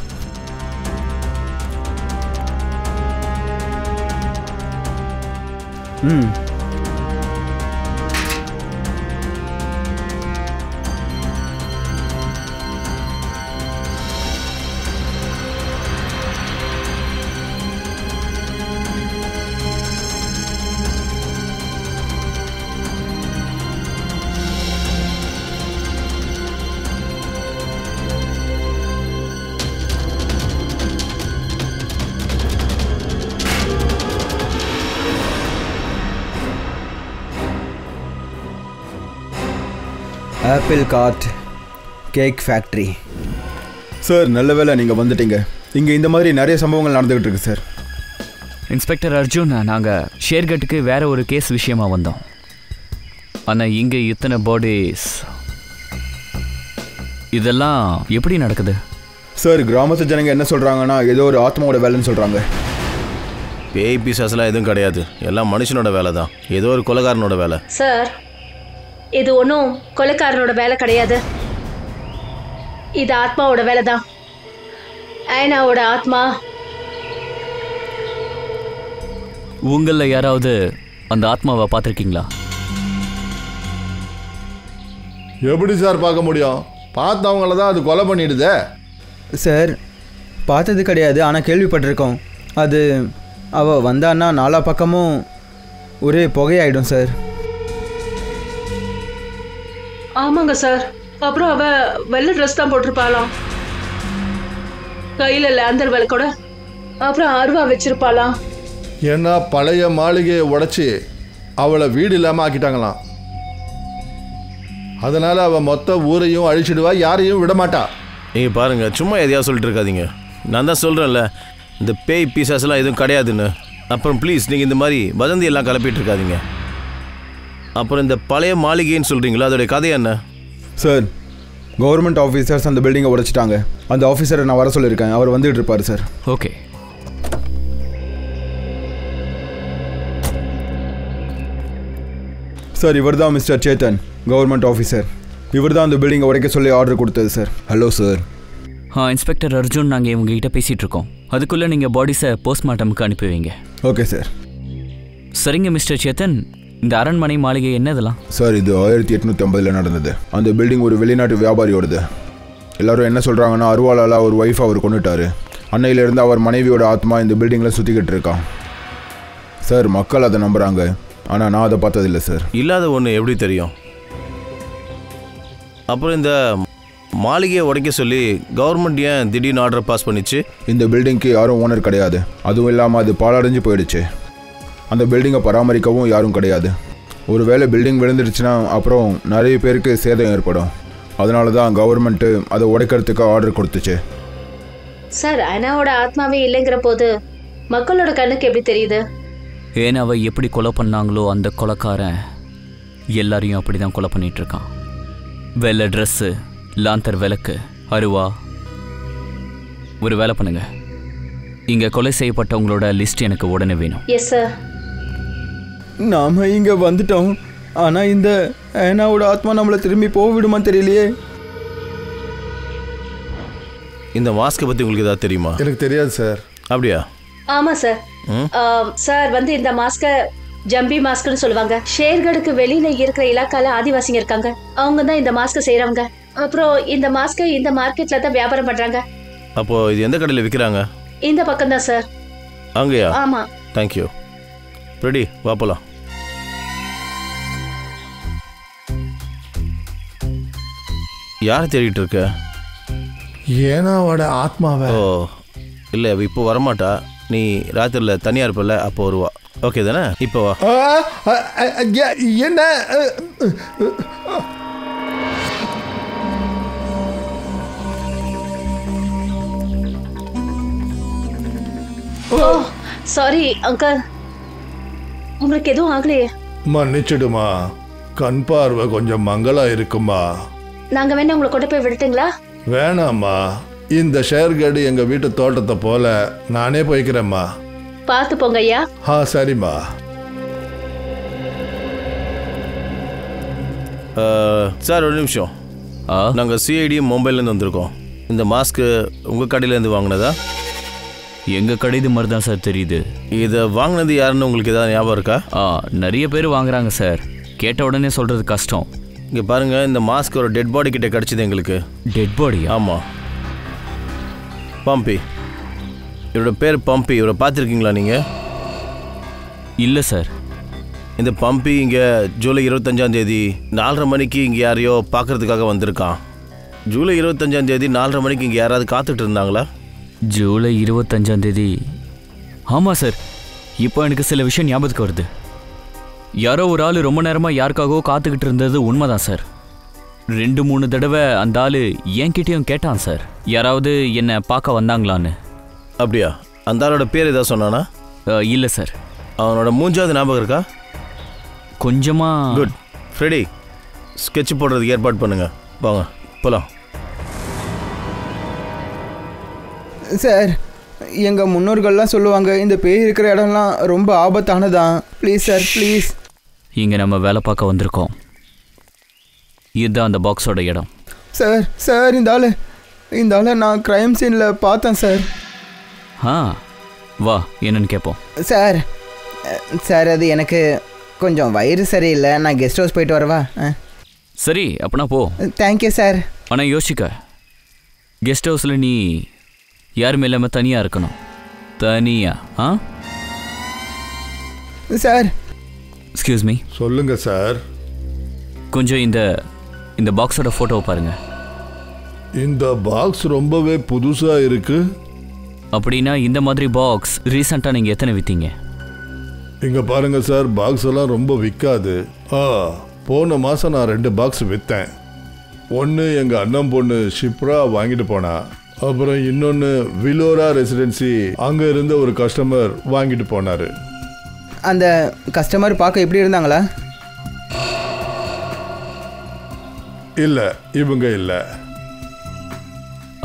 Apple card cake factory. Sir, நல்ல வேளை நீங்கள் வந்துட்டீங்க. இங்கே இந்த மாதிரி நிறைய சம்பவங்கள் நடந்துகிட்டு இருக்கு சார். இன்ஸ்பெக்டர் அர்ஜுன், நாங்கள் ஷேர்கட்டுக்கு வேற ஒரு கேஸ் விஷயமா வந்தோம். ஆனால் இங்கே இத்தனை பாடிஸ், இதெல்லாம் எப்படி நடக்குது? சார், கிராமத்து ஜனங்க என்ன சொல்கிறாங்கன்னா ஏதோ ஒரு ஆத்மாவோட வேலைன்னு சொல்கிறாங்க. பேய் பிசாசெல்லாம் எதுவும் கிடையாது, எல்லாம் மனுஷனோட வேலை தான். ஏதோ ஒரு கொலைகாரனோட வேலை. சார், இது ஒன்றும் கொலைக்காரனோட வேலை கிடையாது. இது ஆத்மாவோட வேலை தான். ஐனாவோட ஆத்மா. உங்களில் யாராவது அந்த ஆத்மாவை பார்த்துருக்கீங்களா? எப்படி சார் பார்க்க முடியும்? பார்த்தவங்கள தான் அது கொலை பண்ணிடுதே. சார், பார்த்தது கிடையாது, ஆனால் கேள்விப்பட்டிருக்கோம். அது அவள் வந்தான்னா நாலா பக்கமும் ஒரே புகையாயிடும் சார். ஆமாங்க சார். அப்புறம் அவ வெள்ளை ட்ரெஸ் தான் போட்டிருப்பாளாம், கையில லேந்தர் விளக்கோட, அப்புறம் அருவா வச்சிருப்பாளாம். ஏன்னா பழைய மாளிகையை உடைச்சி அவளை வீடு இல்லாமல் ஆக்கிட்டாங்களாம். அதனால அவள் மொத்த ஊரையும் அழிச்சிடுவா, யாரையும் விடமாட்டா. நீங்கள் பாருங்கள், சும்மா எதையாவது சொல்லிட்டு இருக்காதீங்க. நான் தான் சொல்கிறேன்ல, இந்த பேய் பீசாஸ்லாம் எதுவும் கிடையாதுன்னு. அப்புறம் ப்ளீஸ் நீங்கள் இந்த மாதிரி வதந்தி எல்லாம் கிளப்பிட்டு இருக்காதீங்க. அப்புறம் இந்த பழைய மாளிகைன்னு சொல்கிறீங்களா, அதோடைய கதை என்ன? சார், கவர்மெண்ட் ஆஃபீஸர்ஸ் அந்த பில்டிங்கை உடைச்சிட்டாங்க. அந்த ஆஃபீஸரை நான் வர சொல்லியிருக்கேன், அவர் வந்துட்டு இருப்பார் சார். ஓகே. சார், இவர் தான் மிஸ்டர் சேத்தன், கவர்மெண்ட் ஆஃபீஸர். இவர் தான் அந்த பில்டிங்கை உடைக்க சொல்லி ஆர்டர் கொடுத்தது sir. Hello sir. Inspector Arjun, நாங்கள் இவங்ககிட்ட பேசிகிட்டு இருக்கோம். அதுக்குள்ளே நீங்கள் பாடிஸை போஸ்ட்மார்ட்டமுக்கு அனுப்பி வைங்க. Okay sir. சரிங்க மிஸ்டர் சேத்தன், இந்த அரண்மனை மாளிகை என்னதெல்லாம்? சார், இது 1850 நடந்தது. அந்த பில்டிங் ஒரு வெளிநாட்டு வியாபாரியோடது. எல்லாரும் என்ன சொல்கிறாங்கன்னா, அருவாளால் அவர் ஒய்ஃப் அவர் கொண்டுட்டாரு. அன்னையிலேருந்து அவர் மனைவியோட ஆத்மா இந்த பில்டிங்கில் சுற்றிக்கிட்டு இருக்கான் சார். மக்கள் அதை நம்புகிறாங்க, ஆனால் நான் அதை பார்த்ததில்லை சார். இல்லாத ஒன்று எப்படி தெரியும்? அப்புறம் இந்த மாளிகையை உடைக்க சொல்லி கவர்மெண்ட் ஏன் திடீர்னு ஆர்டர் பாஸ் பண்ணிச்சு? இந்த பில்டிங்க்கு யாரும் ஓனர் கிடையாது. அதுவும் இல்லாமல் அது பாழடைஞ்சு போயிடுச்சு. அந்த பில்டிங்கை பராமரிக்கவும் யாரும் கிடையாது. ஒருவேளை பில்டிங் விழுந்துடுச்சுன்னா அப்புறம் நிறைய பேருக்கு சேதம் ஏற்படும். அதனால தான் கவர்மெண்ட்டு அதை உடைக்கிறதுக்கு ஆர்டர் கொடுத்துச்சு. சார், ஐனாவோட ஆத்மாவே இல்லைங்கிற போது மக்களோட கண்ணுக்கு எப்படி தெரியுது? ஏனாவை எப்படி கொலை பண்ணாங்களோ அந்த கொலைக்காரன் எல்லாரையும் அப்படி தான் கொலை பண்ணிட்டு இருக்கான். வெள்ளை ட்ரெஸ்ஸு, லாந்தர் விளக்கு, அருவா. ஒரு வேலை பண்ணுங்க, இங்கே கொலை செய்யப்பட்டவங்களோட லிஸ்ட் எனக்கு உடனே வேணும். Yes sir. நாம இங்கே வந்துட்டோம், ஆனால் இந்த ஏனாவோட ஆத்மா நம்மளை திரும்பி போக விடுமா தெரியலையே. இந்த மாஸ்கை பற்றி உங்களுக்கு ஏதாவது தெரியுமா? எனக்கு தெரியாது சார். அப்படியா? ஆமா சார். சார் வந்து இந்த மாஸ்க ஜம்பி மாஸ்க்னு சொல்லுவாங்க. ஷேர்கடுக்கு வெளியில இருக்கிற இலாக்கால ஆதிவாசிங்க இருக்காங்க, அவங்க தான் இந்த மாஸ்க செய்யறவங்க. அப்புறம் இந்த மாஸ்க இந்த மார்க்கெட்ல தான் வியாபாரம் பண்றாங்க. அப்போ இது எந்த கடையில் விற்கிறாங்க? இந்த பக்கம் தான் சார். அங்கேயா? ஆமா. தேங்க்யூ. ரெடி, வா போலாம். யாரை தேடிட்டு இருக்க? ஏனாவோட ஆத்மாவை. ஓ இல்லை, இப்போ வரமாட்டா. நீ ராத்திரியில் தனியாக இருப்பல, அப்போ வருவா. ஓகே தானே? இப்போ வா. என்ன? ஓ சாரி அங்கிள், உங்களுக்கு எதுவும் ஆகலையே? மன்னிச்சிடுமா, கண் பார்வை கொஞ்சம் மங்களா இருக்குமா. நாங்க வேணா உங்களை கொண்டு போய் விடட்டுங்களா? வேணாம்மா, இந்த ஷேர்கேடு எங்க வீட்டு தோட்டத்தை போல, நானே போய்க்கிறேம்மா. பார்த்து போங்க ஐயா. சரிம்மா. சார் ஒரு நிமிஷம். நாங்கள் சிஐடி மும்பைலேருந்து வந்திருக்கோம். இந்த மாஸ்க்கு உங்கள் கடையிலேருந்து வாங்கினதா? எங்கள் கடை இது மாதிரி தான் சார் தெரியுது. இதை வாங்கினது யாருன்னு உங்களுக்கு ஏதாவது ஞாபகம் இருக்கா? நிறைய பேர் வாங்குறாங்க சார், கேட்ட உடனே சொல்கிறது கஷ்டம். இங்கே பாருங்கள், இந்த மாஸ்க் ஒரு டெட் பாடி கிட்டே கிடச்சிது எங்களுக்கு. Dead body? ஆமாம், பம்பி. இவரோட பேர் பம்பி. இவரை பார்த்துருக்கீங்களா நீங்கள்? இல்லை சார். இந்த பம்பி இங்கே ஜூலை 25 4:30 மணிக்கு இங்கே யாரையோ பார்க்குறதுக்காக வந்திருக்கான். ஜூலை 25 4:30 மணிக்கு இங்கே யாராவது காத்துட்டு இருந்தாங்களா? ஜூலை 25 ஆமாம் சார். இப்போ எனக்கு சில விஷயம் ஞாபகத்துக்கு வருது. யாரோ ஒரு ஆள் ரொம்ப நேரமாக யாருக்காகவோ காத்துக்கிட்டு இருந்தது உண்மைதான் சார். 2-3 தடவை அந்த ஆள் என்கிட்டயும் கேட்டான் சார், யாராவது என்னை பார்க்க வந்தாங்களான்னு. அப்படியா? அந்த ஆளோட பேர் ஏதாவது சொன்னானா? இல்லை சார். அவனோட மூஞ்சாவது ஞாபகம் இருக்கா? கொஞ்சமாக. குட். ஃப்ரெடி, ஸ்கெட்ச் போடுறதுக்கு ஏற்பாடு பண்ணுங்க. வாங்க போகலாம். சார், எங்கள் முன்னோர்கள்லாம் சொல்லுவாங்க இந்த பேய் இருக்கிற இடம்லாம் ரொம்ப ஆபத்தானதான். Please sir, please. இங்கே நம்ம வேலை பார்க்க வந்திருக்கோம். இதுதான் அந்த பாக்ஸோட இடம். சார் சார், இந்த ஆளை நான் க்ரைம் சீனில் பார்த்தேன் சார். வா, என்னன்னு கேட்போம். சார் சார், அது எனக்கு கொஞ்சம் வயிறு சரியில்லை, நான் கெஸ்ட் ஹவுஸ் போயிட்டு வரவா? சரி, அப்பனா போ. Thank you sir. ஆனால் யோசிக்க, கெஸ்ட் ஹவுஸில் நீ யாருமே இல்லாமல் தனியாக இருக்கணும். தனியாக. சார். Excuse me. சொல்லுங்க சார். கொஞ்சம் இந்த பாக்ஸோட ஃபோட்டோவை பாருங்க. இந்த பாக்ஸ் ரொம்பவே புதுசா இருக்கு. அப்படின்னா இந்த மாதிரி பாக்ஸ் ரீசெண்டாக நீங்கள் எத்தனை விற்றீங்க? இங்க பாருங்க சார், பாக்ஸ் எல்லாம் ரொம்ப விற்காது. போன மாசம் நான் 2 பாக்ஸ் விற்றேன். ஒன்று எங்க அண்ணன் பொண்ணு ஷிப்ரா வாங்கிட்டு போனா, அப்புறம் இன்னொன்று விலோரா ரெசிடென்சி அங்க இருந்த ஒரு கஸ்டமர் வாங்கிட்டு போனாரு. அந்த கஸ்டமர் பார்க்க எப்படி இருந்தாங்களா? இல்ல, இவங்க இல்ல.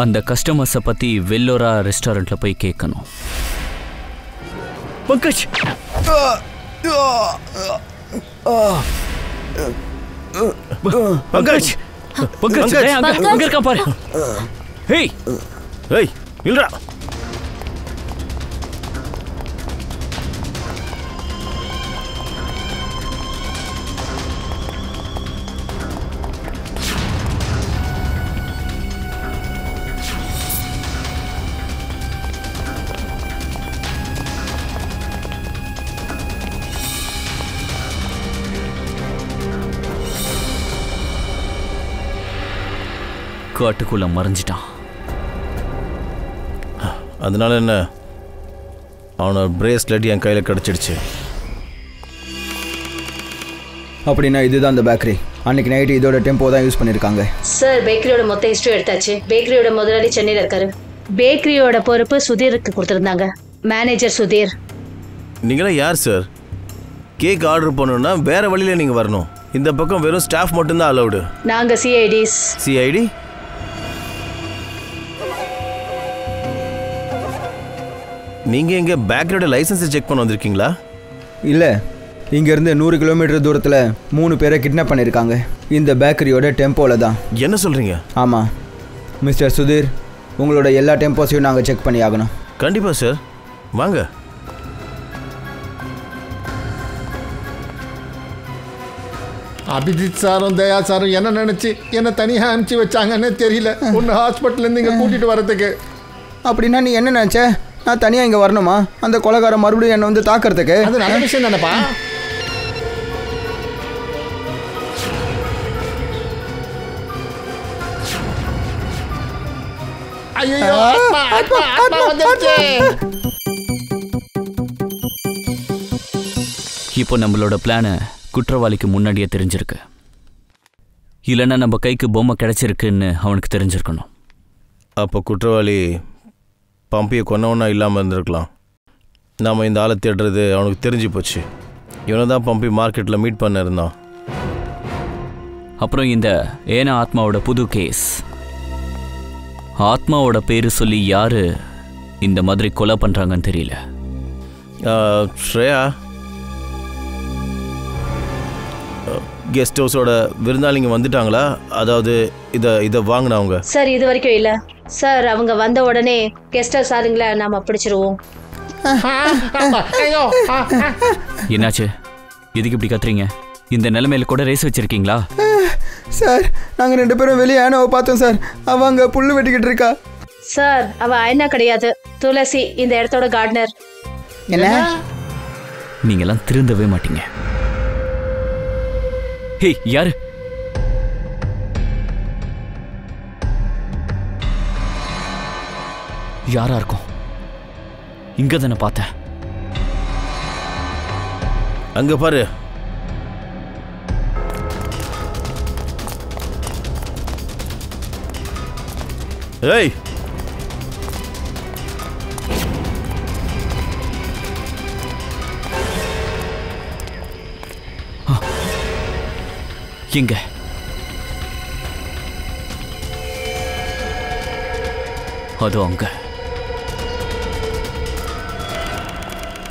அந்த கஸ்டமர்ஸை பற்றி வெல்லோரா ரெஸ்டாரண்ட்டில் போய் கேட்கணும். பங்கஜ், பங்கஜ், பங்கஜ், அங்க இருக்கான் பாரு. ஹேய் ஹேய், இல்லடா. காட்டுக்குள்ள மறைஞ்சிட்டான். அதனால என்ன, அவனோட பிரேஸ்லெட் என் கையில் கிடச்சிடுச்சு. அப்படின்னா இதுதான் அந்த பேக்கரி. அன்னைக்கு நைட்டு இதோட டெம்போ தான் யூஸ் பண்ணியிருக்காங்க. சார், பேக்கரியோட மொத்த ஹிஸ்ட்ரி எடுத்தாச்சு. பேக்கரியோட முதலாளி சென்னையில் இருக்காரு. பேக்கரியோட பொறுப்பு சுதீருக்கு கொடுத்துருந்தாங்க. மேனேஜர் சுதீர். நீங்களாம் யார் சார்? கேக் ஆர்டர் பண்ணணும்னா வேற வழியில் நீங்கள் வரணும். இந்த பக்கம் வெறும் ஸ்டாஃப் மட்டும்தான் அலௌடு. நாங்க சிஐடிஸ். சிஐடி? நீங்க எங்க பேக்கரியோட லைசன்ஸை செக் பண்ண வந்திருக்கீங்களா? இல்லை, இங்கேருந்து 100 கிலோமீட்டர் தூரத்தில் 3 பேரை கிட்னாப் பண்ணியிருக்காங்க. இந்த பேக்கரியோட டெம்போவில் தான். என்ன சொல்கிறீங்க? ஆமாம் மிஸ்டர் சுதீர், உங்களோட எல்லா டெம்போஸையும் நாங்கள் செக் பண்ணி ஆகணும். கண்டிப்பாக சார், வாங்க. அபிஜித் சாரும் தயா சாரும் என்ன நினச்சி என்ன தனியாக அனுப்பிச்சி வச்சாங்கன்னு தெரியல. ஒன்று ஹாஸ்பிட்டல்லேருந்து இங்கே கூட்டிகிட்டு வரதுக்கு. அப்படின்னா நீ என்ன நினச்ச? நான் தனியாக இங்கே வரணுமா அந்த கொலைகாரம் மறுபடியும் என்னை வந்து தாக்கிறதுக்கு? அது நல்ல விஷயம் தானேப்பா. ஐயோ, இப்போ நம்மளோட பிளானை குற்றவாளிக்கு முன்னாடியே தெரிஞ்சிருக்கு. இல்லைன்னா நம்ம கைக்கு பொம்மை கிடைச்சிருக்குன்னு அவனுக்கு தெரிஞ்சிருக்கணும். அப்போ குற்றவாளி பம்பியை கொன்னவனா இல்லாமல் இருந்திருக்கலாம். நாம் இந்த ஆளை தேடுறது அவனுக்கு தெரிஞ்சு போச்சு. இவனை தான் பம்பி மார்க்கெட்டில் மீட் பண்ண இருந்தான். அப்புறம் இந்த ஏனா ஆத்மாவோட புது கேஸ். ஆத்மாவோட பேரு சொல்லி யாரு இந்த மாதிரி கொலை பண்றாங்கன்னு தெரியல. ஸ்ரேயா, கெஸ்ட் ஹவுஸோட விருந்தாளிங்க வந்துட்டாங்களா? அதாவது இதை வாங்கினவங்க? சார் இது வரைக்கும் இல்லை சார். அவங்க வந்த உடனே கெஸ்ட் ஹவுஸ் ஆளுங்களை நாம பிடிச்சிருவோம். என்னாச்சு? எதுக்கு இப்படி கத்துறீங்க? இந்த நிலைமையில கூட ரேஸ் வச்சிருக்கீங்களா? சார் நாங்கள் 2 பேரும் வெளியே ஆனாவை பார்த்தோம் சார். அவ அங்கே புல்லு வெட்டிக்கிட்டு இருக்கா. சார் அவ ஐனா கிடையாது, துளசி, இந்த இடத்தோட கார்டனர். என்ன? நீங்கெல்லாம் திருந்தவே மாட்டீங்க. ஹே, யாரு? யாரா இருக்கும்? இங்க தானே பார்த்தேன். அங்க பாரு. ஏய், எங்க? அதோ அங்க.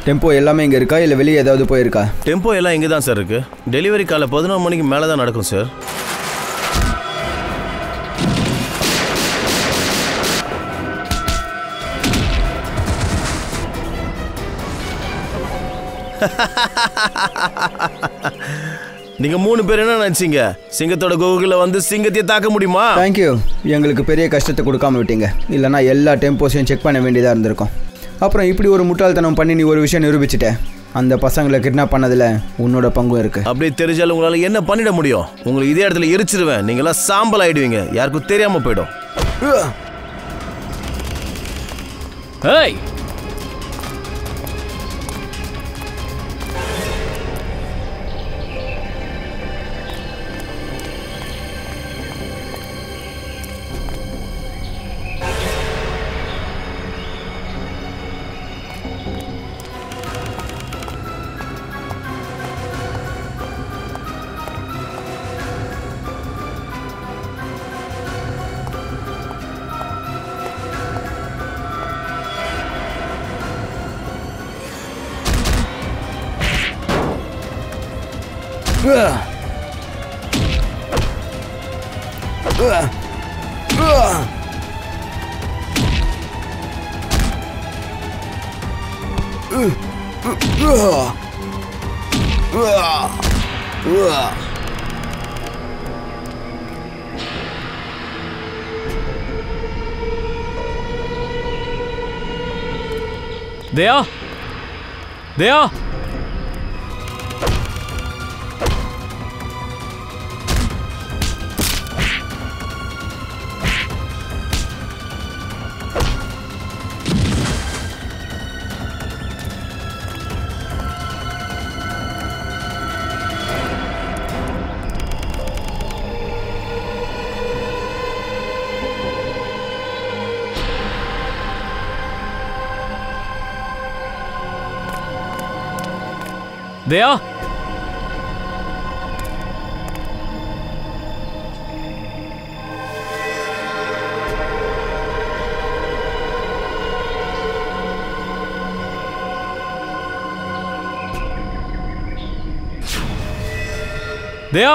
டெம்போ எல்லாமே இங்கே இருக்கா இல்லை வெளியே ஏதாவது போயிருக்கா? டெம்போ எல்லாம் இங்கே தான் சார் இருக்கு. டெலிவரி காலை 11 மணிக்கு மேலே தான் நடக்கும் சார். நீங்க 3 பேர் என்ன நினைச்சீங்க? சிங்கத்தோட கோகுல வந்து சிங்கத்தையே தாக்க முடியுமா? தேங்க்யூ, எங்களுக்கு பெரிய கஷ்டத்தை கொடுக்காம விட்டீங்க. இல்லைனா எல்லா டெம்போஸையும் செக் பண்ண வேண்டியதாக இருந்திருக்கும். அப்புறம் இப்படி ஒரு முட்டாள்தனம் பண்ணி நீ ஒரு விஷயம் நிரூபிச்சிட்ட. அந்த பசங்களை கிட்னாப் பண்ணதில் உன்னோட பங்கும் இருக்கு. அப்படி தெரிஞ்சாலும் உங்களால் என்ன பண்ணிட முடியும்? உங்களை இதே இடத்துல எரிச்சிருவேன். நீங்களாம் சாம்பல் ஆயிடுவீங்க. யாருக்கும் தெரியாம போயிடும். ஏய், தயா, தயா, தயா, தயா